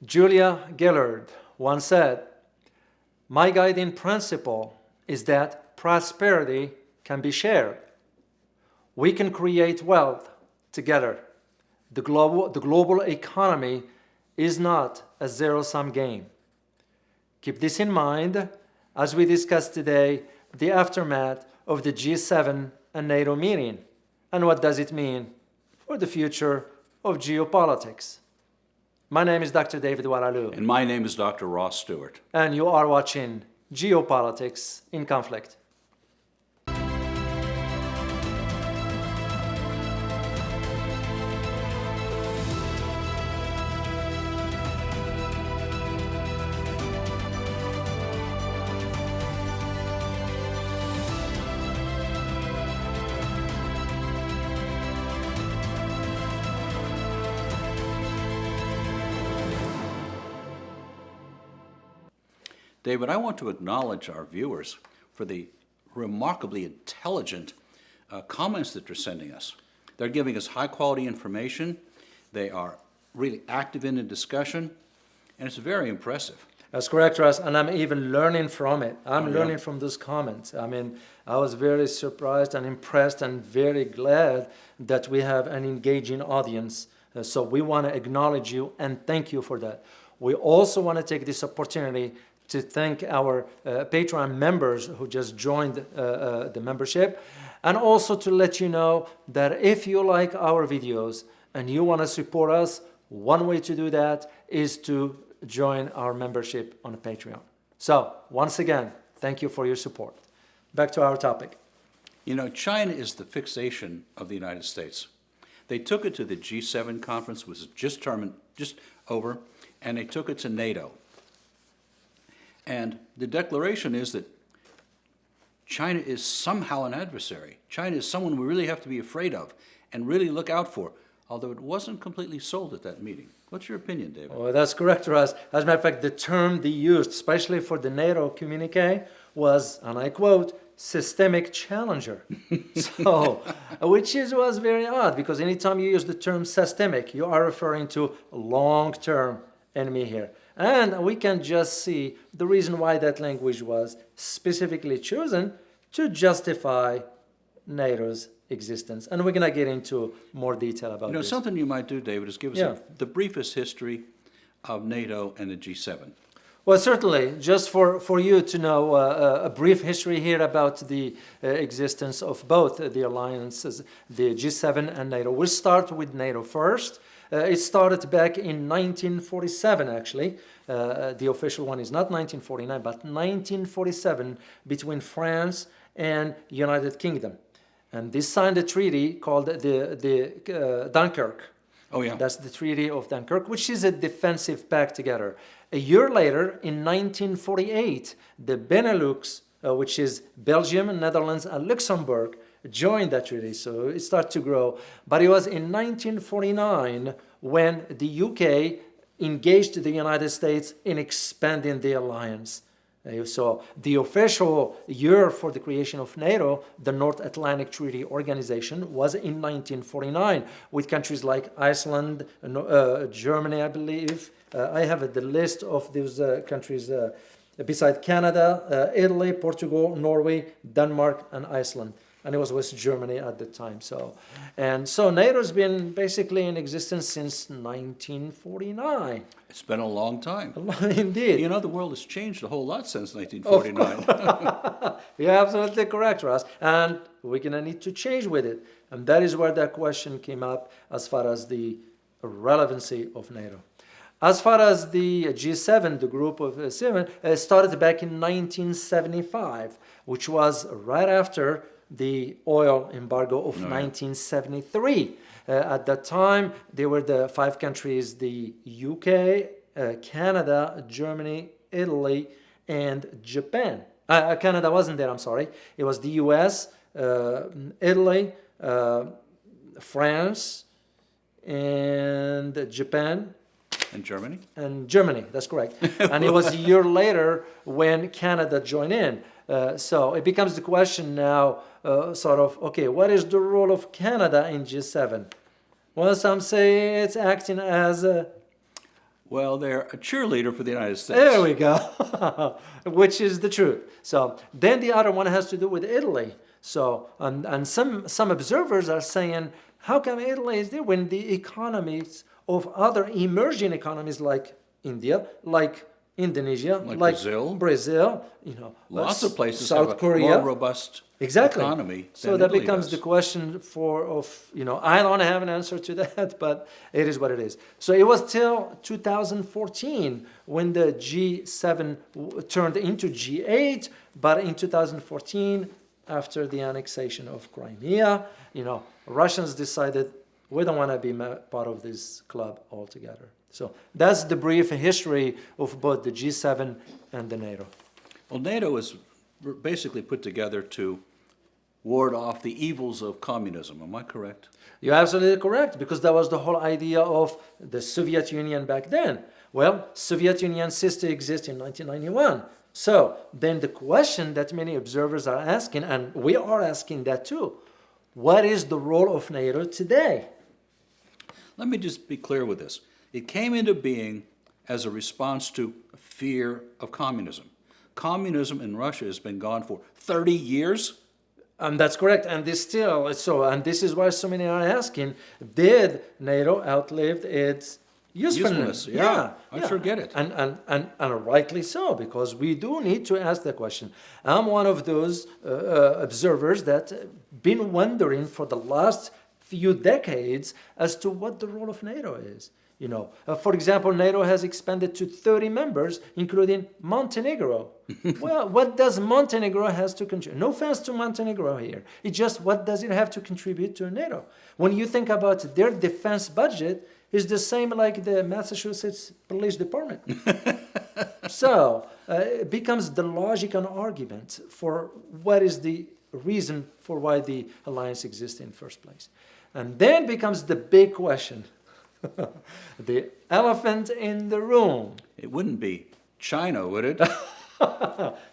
Julia Gillard once said, "My guiding principle is that prosperity can be shared. We can create wealth together. The global economy is not a zero-sum game." Keep this in mind as we discuss today the aftermath of the G7 and NATO meeting and what does it mean for the future of geopolitics. My name is Dr. David Oualaalou. And my name is Dr. Ross Stewart. And you are watching Geopolitics in Conflict. David, I want to acknowledge our viewers for the remarkably intelligent comments that they're sending us. They're giving us high-quality information. They are really active in the discussion, and it's very impressive. That's correct, Russ, and I'm even learning from it. I'm learning from those comments. I mean, I was very surprised and impressed and very glad that we have an engaging audience. So we want to acknowledge you and thank you for that. We also want to take this opportunity to thank our Patreon members who just joined the membership, and also to let you know that if you like our videos and you want to support us, one way to do that is to join our membership on Patreon. So, once again, thank you for your support. Back to our topic. You know, China is the fixation of the United States. They took it to the G7 conference, which was just over, and they took it to NATO. And the declaration is that China is somehow an adversary. China is someone we really have to be afraid of and really look out for, although it wasn't completely sold at that meeting. What's your opinion, David? Well, that's correct, Russ. As a matter of fact, the term they used, especially for the NATO communique, was, and I quote, systemic challenger. So, which was very odd, because anytime you use the term systemic, you are referring to long-term enemy here. And we can just see the reason why that language was specifically chosen to justify NATO's existence. And we're going to get into more detail about this. Something you might do, David, is give us the briefest history of NATO and the G7. Well, certainly, just for you to know a brief history here about the existence of both the alliances, the G7 and NATO. We'll start with NATO first. It started back in 1947, actually. The official one is not 1949, but 1947, between France and United Kingdom. And they signed a treaty called the Dunkirk. Oh, yeah. That's the Treaty of Dunkirk, which is a defensive pact together. A year later, in 1948, the Benelux, which is Belgium, Netherlands, and Luxembourg, joined that treaty, so it started to grow. But it was in 1949 when the UK engaged the United States in expanding the alliance. So the official year for the creation of NATO, the North Atlantic Treaty Organization, was in 1949, with countries like Iceland, Germany, I believe. I have the list of those countries beside Canada, Italy, Portugal, Norway, Denmark, and Iceland. And it was West Germany at the time. So NATO's been basically in existence since 1949. It's been a long time. Indeed. You know, the world has changed a whole lot since 1949. You're absolutely correct, Ross. And we're going to need to change with it. And that is where that question came up as far as the relevancy of NATO. As far as the G7, the group of seven, started back in 1975, which was right after the oil embargo of 1973. At that time, there were the 5 countries, the UK, Canada, Germany, Italy, and Japan. Canada wasn't there, I'm sorry. It was the US, Italy, France, and Japan. And Germany? And Germany, that's correct. And it was a year later when Canada joined in. So it becomes the question now, okay, what is the role of Canada in G7? Well, some say it's acting as a... Well, they're a cheerleader for the United States. There we go, which is the truth. So then the other one has to do with Italy. So, and some observers are saying, how come Italy is there when the economies of other emerging economies like India, like Indonesia, Like Brazil, lots of places South have Korea, a more robust economy So than that Italy becomes does. the question I don't have an answer to that, but it is what it is. So it was till 2014 when the G7 turned into G8, but in 2014, after the annexation of Crimea, Russians decided we don't want to be part of this club altogether. So that's the brief history of both the G7 and the NATO. Well, NATO is basically put together to ward off the evils of communism. Am I correct? You're absolutely correct, because that was the whole idea of the Soviet Union back then. Well, Soviet Union ceased to exist in 1991. So then the question that many observers are asking, and we are asking that too, what is the role of NATO today? Let me just be clear with this. It came into being as a response to fear of communism. Communism in Russia has been gone for 30 years. And that's correct. And this still, and this is why so many are asking, did NATO outlive its usefulness? Yeah, I sure get it. And rightly so, because we do need to ask the question. I'm one of those observers that been wondering for the last few decades as to what the role of NATO is. For example, NATO has expanded to 30 members, including Montenegro. Well, what does Montenegro has to contribute? No offense to Montenegro here. It's just, what does it have to contribute to NATO? When you think about their defense budget, it's the same like the Massachusetts Police Department. So it becomes the logical argument for what is the reason for why the alliance exists in the first place. And then becomes the big question. The elephant in the room. It wouldn't be China, would it?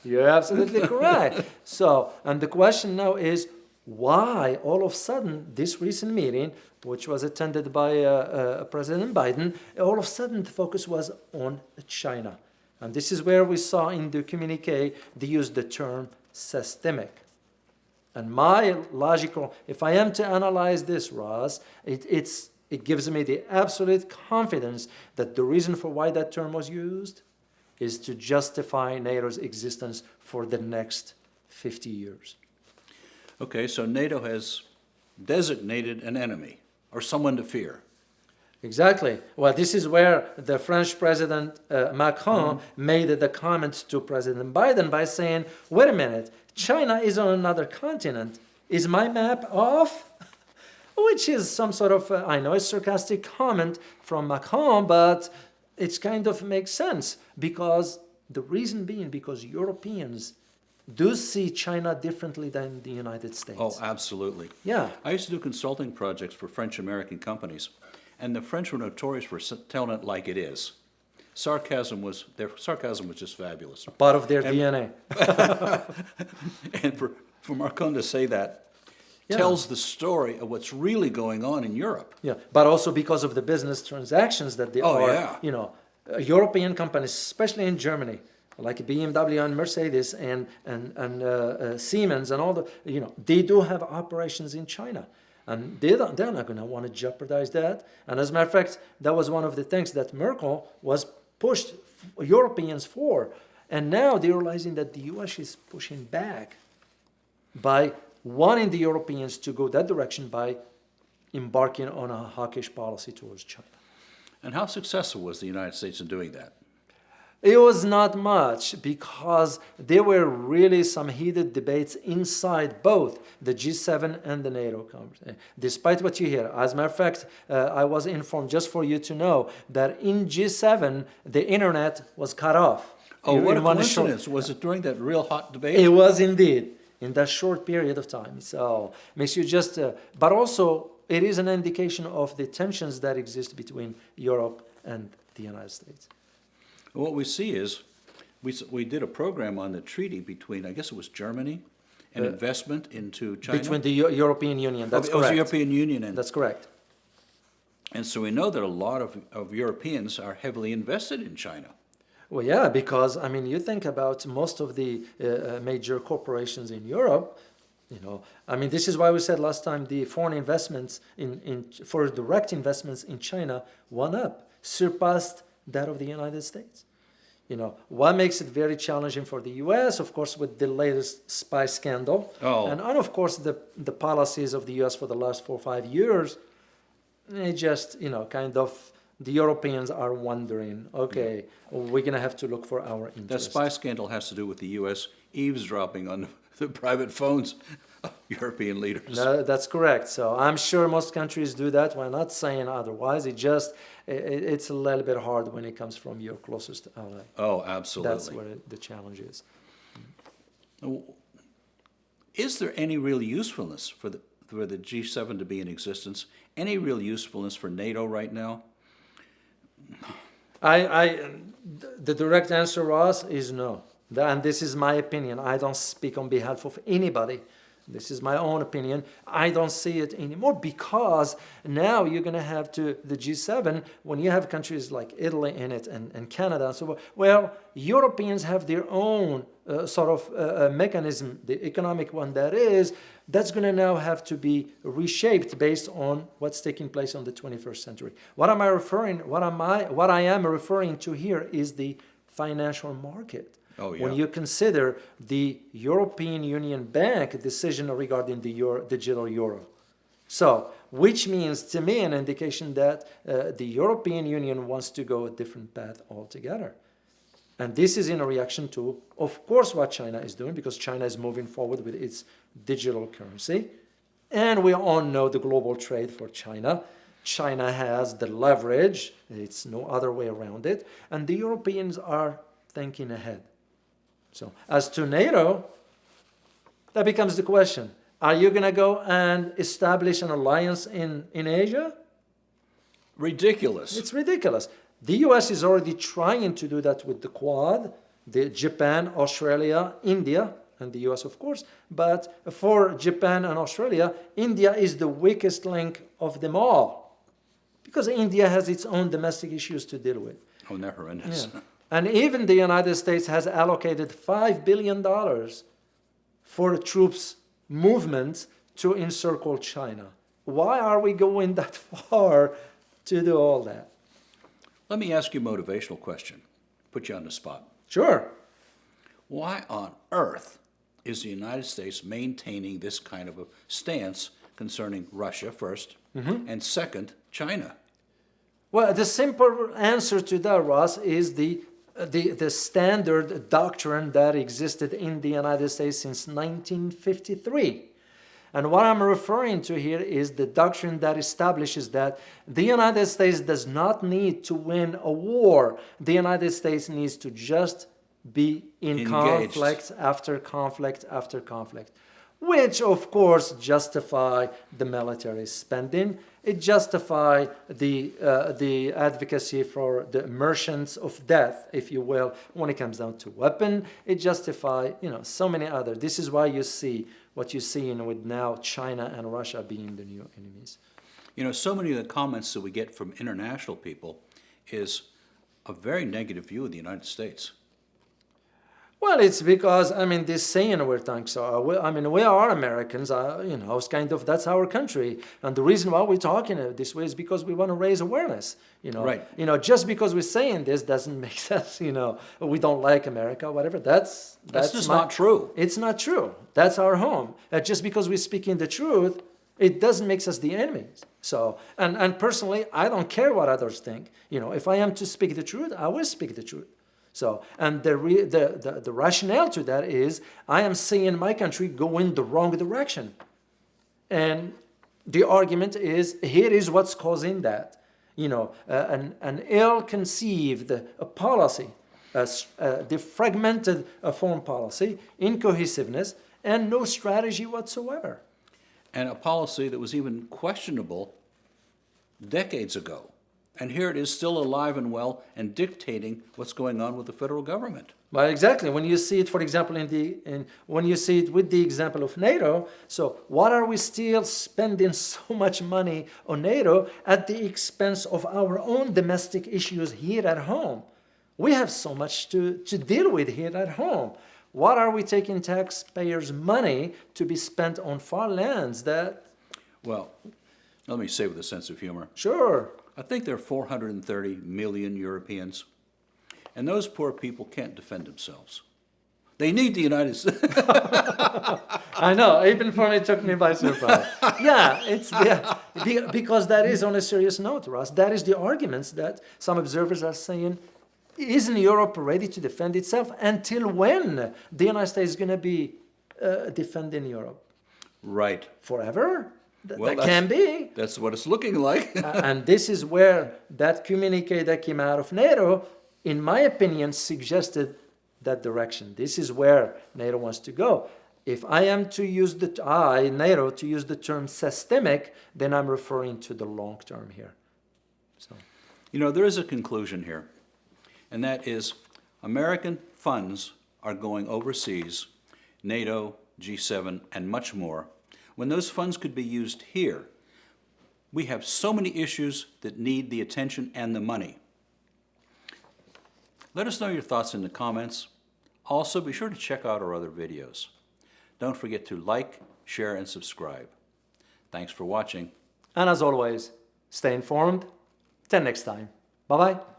You're absolutely correct. So, and the question now is, why all of a sudden this recent meeting, which was attended by President Biden, all of a sudden the focus was on China. And this is where we saw in the communique they used the term systemic. And my logical, if I am to analyze this, Ross, it gives me the absolute confidence that the reason for why that term was used is to justify NATO's existence for the next 50 years. Okay, so NATO has designated an enemy or someone to fear. Exactly. Well, this is where the French President Macron made the comment to President Biden by saying, wait a minute, China is on another continent. Is my map off? Which is some sort of, I know it's sarcastic comment from Macron, but it kind of makes sense, because the reason being because Europeans do see China differently than the United States. Oh, absolutely. Yeah. I used to do consulting projects for French-American companies, and the French were notorious for telling it like it is. Their sarcasm was just fabulous. Part of their DNA. And for Macron to say that tells the story of what's really going on in Europe. Yeah, but also because of the business transactions that they European companies, especially in Germany, like BMW and Mercedes and Siemens and all the, they do have operations in China. And they're not going to want to jeopardize that. And as a matter of fact, that was one of the things that Merkel was pushed Europeans for. And now they're realizing that the US is pushing back by wanting the Europeans to go that direction by embarking on a hawkish policy towards China. And how successful was the United States in doing that? It was not much, because there were really some heated debates inside both the G7 and the NATO conference. Despite what you hear, as a matter of fact, I was informed, just for you to know, that in G7, the internet was cut off. Oh, what a coincidence. Was it during that real hot debate? It was indeed, in that short period of time. So makes you just, but also it is an indication of the tensions that exist between Europe and the United States. What we see is, we did a program on the treaty between, I guess it was Germany, and investment into China. Between the European Union, that's correct. The European Union. And that's correct. And so we know that a lot of Europeans are heavily invested in China. Well, yeah, because I mean, you think about most of the major corporations in Europe. I mean, this is why we said last time the foreign investments for direct investments in China went up, surpassed that of the United States. What makes it very challenging for the U.S., of course, with the latest spy scandal, and of course the policies of the U.S. for the last 4 or 5 years, it just, kind of, the Europeans are wondering, okay, we're going to have to look for our That interests. spy scandal has to do with the U.S. eavesdropping on the private phones of European leaders. No, that's correct. So I'm sure most countries do that. We're not saying otherwise. It's a little bit hard when it comes from your closest ally. Oh, absolutely. That's where the challenge is. Is there any real usefulness for the G7 to be in existence? Any real usefulness for NATO right now? The direct answer, Ross, is no. And this is my opinion. I don't speak on behalf of anybody. This is my own opinion. I don't see it anymore because now you're going to have the G7, when you have countries like Italy in it and Canada and so forth. Well, Europeans have their own sort of mechanism, the economic one that's going to now have to be reshaped based on what's taking place on the 21st century. What I am referring to here is the financial market. Oh, yeah. When you consider the European Union Bank decision regarding the digital euro. So, which means to me an indication that the European Union wants to go a different path altogether. And this is in a reaction to, of course, what China is doing, because China is moving forward with its digital currency. And we all know the global trade for China. China has the leverage. It's no other way around it. And the Europeans are thinking ahead. So, as to NATO, that becomes the question. Are you going to go and establish an alliance in Asia? Ridiculous. It's ridiculous. The U.S. is already trying to do that with the Quad, Japan, Australia, India, and the U.S., of course. But for Japan and Australia, India is the weakest link of them all because India has its own domestic issues to deal with. Oh, they're horrendous. Yeah. And even the United States has allocated $5 billion for troops movement to encircle China. Why are we going that far to do all that? Let me ask you a motivational question. Put you on the spot. Sure. Why on earth is the United States maintaining this kind of a stance concerning Russia first, and second, China? Well, the simple answer to that, Ross, is the standard doctrine that existed in the United States since 1953. And what I'm referring to here is the doctrine that establishes that the United States does not need to win a war. The United States needs to just be in engaged. conflict after conflict after conflict, which of course justify the military spending. It justifies the advocacy for the merchants of death, if you will, when it comes down to weapon. It justifies, so many other. This is why you see what you see with now China and Russia being the new enemies. So many of the comments that we get from international people is a very negative view of the United States. Well, it's because, this saying we're talking, so, we are Americans, it's kind of, that's our country. And the reason why we're talking this way is because we want to raise awareness, Right. Just because we're saying this doesn't make sense, we don't like America, whatever. That's just not true. It's not true. That's our home. Just because we're speaking the truth, it doesn't make us the enemies. So, and personally, I don't care what others think. If I am to speak the truth, I will speak the truth. So, and the rationale to that is I am seeing my country go in the wrong direction. And the argument is, here is what's causing that. An ill-conceived policy, the fragmented foreign policy, incohesiveness, and no strategy whatsoever. And a policy that was even questionable decades ago. And here it is still alive and well and dictating what's going on with the federal government. Well, exactly. When you see it, for example, when you see it with the example of NATO, so what are we still spending so much money on NATO at the expense of our own domestic issues here at home? We have so much to deal with here at home. What are we taking taxpayers' money to be spent on foreign lands that... Well, let me say with a sense of humor. Sure. I think there are 430 million Europeans, and those poor people can't defend themselves. They need the United States. I know, even for me, it took me by surprise. Yeah, because that is on a serious note, Ross. That is the arguments that some observers are saying. Isn't Europe ready to defend itself? Until when the United States is going to be defending Europe? Right. Forever? Well, that can be. That's what it's looking like. And this is where that communique that came out of NATO, in my opinion, suggested that direction. This is where NATO wants to go. If I am to use NATO to use the term systemic, then I'm referring to the long term here. So, You know, there is a conclusion here, and that is American funds are going overseas, NATO, G7, and much more, when those funds could be used here. We have so many issues that need the attention and the money. Let us know your thoughts in the comments. Also, be sure to check out our other videos. Don't forget to like, share, and subscribe. Thanks for watching. and as always, stay informed. Till next time. Bye-bye.